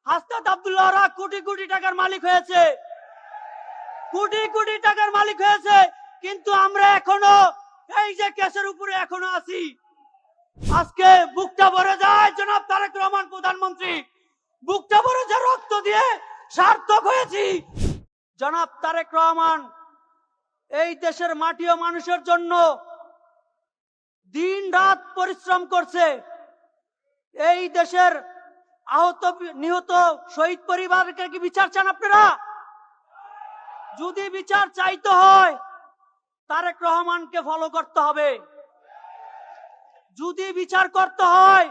হাসনাত আব্দুল্লাহরা কোটি কোটি টাকার মালিক হয়েছে, কোটি কোটি টাকার মালিক হয়েছে, কিন্তু আমরা এখনো এই যে কেসের উপরে এখনো আছি। আজকে বুকটা ভরে যায় জনাব তারেক রহমান প্রধানমন্ত্রী, বুকটা ভরে যায় রক্ত দিয়ে সার্থক হয়েছি। জনাব তারেক রহমান এই দেশের মাটি ও মানুষের জন্য দিন রাত পরিশ্রম করছে। এই দেশের আহত নিহত শহীদ পরিবারকে কি বিচার চান আপনারা? যদি বিচার চাইতে হয় তারেক রহমানকে ফলো করতে হবে, যদি বিচার করতে হয়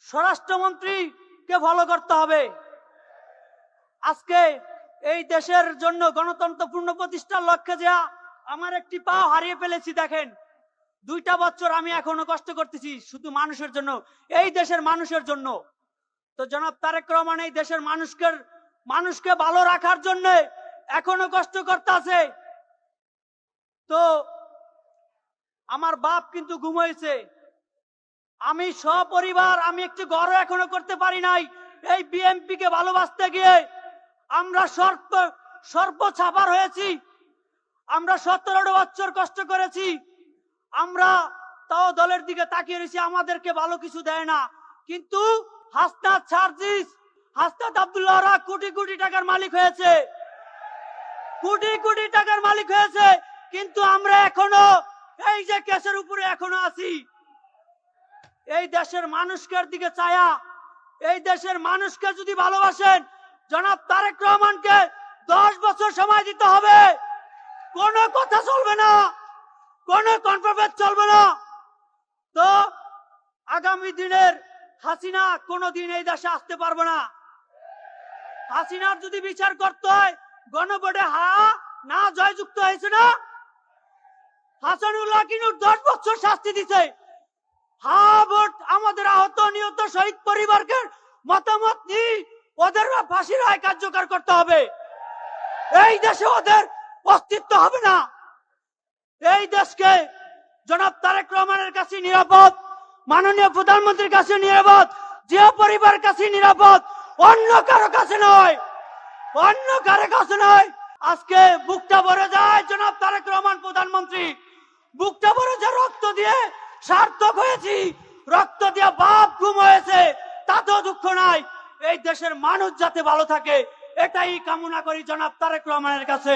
স্বরাষ্ট্রমন্ত্রীকে ফলো করতে হবে। আজকে এই দেশের জন্য গণতন্ত্র পূর্ণ প্রতিষ্ঠার লক্ষ্যে যা আমার একটি পাও হারিয়ে ফেলেছি। দেখেন 2টা বছর আমি এখনো কষ্ট করতেছি শুধু মানুষের জন্য, এই দেশের মানুষের জন্য। তো জনাব তারেক রহমান এই দেশের মানুষকে ভালো রাখার জন্য এখনো কষ্ট করতে আছে। তো আমার বাপ কিন্তু ঘুমাইছে, আমি সপরিবার আমি একটু ঘরও এখনো করতে পারি নাই। এই বিএনপি কে ভালোবাসতে গিয়ে আমরা সর্বছাপার হয়েছি, আমরা 17 বছর কষ্ট করেছি, আমরা তাও দলের দিকে তাকিয়ে রয়েছি, আমাদেরকে ভালো কিছু দেয় না। কিন্তু হাসনাত সার্জিস হাসনাত আব্দুল্লাহরা কোটি কোটি টাকার মালিক হয়েছে, কোটি কোটি টাকার মালিক হয়েছে, কিন্তু আমরা এখনো এই যে কেসের উপরে এখনো আছি। এই দেশের মানুষের দিকে চায়া, এই দেশের মানুষকে যদি ভালোবাসেন জনাব তারেক রহমানকে 10 বছর সময় দিতে হবে। কোনো কথা চলবে না, কোনো কন্ট্রোভার্সি চলবে না। তো আগামী দিনের হাসিনা কোনোদিন এই দেশে আসতে পারবে না। হাসিনার যদি বিচার করতে হয় গণভোটে না জয়যুক্ত হয়েছে না, হাসানুল্লাহ কিন্তু 10 বছর শাস্তি দিছে। ভোট আমাদের আহত নিহত শহীদ পরিবারকে মতামত নিয়ে ওদের ফাঁসির রায় কার্যকর করতে হবে। এই দেশে ওদের অস্তিত্ব হবে না। এই দেশকে জনাব তারেক রহমানের কাছে নিরাপদ, মাননীয় প্রধানমন্ত্রীর কাছে নিরাপদ, জিয়া পরিবারের কাছে নিরাপদ, অন্য কারো কাছে নয়, অন্য কারো কাছে নয়। আজকে বুকটা ভরে যায় জনাব তারেক রহমান প্রধানমন্ত্রী, বুকটা ভরে যায় রক্ত দিয়ে সার্থক হয়েছি, রক্ত দিয়ে বাপ ঘুম হয়েছে, তাতেও দুঃখ নাই। এই দেশের মানুষ যাতে ভালো থাকে এটাই কামনা করি জনাব তারেক রহমানের কাছে।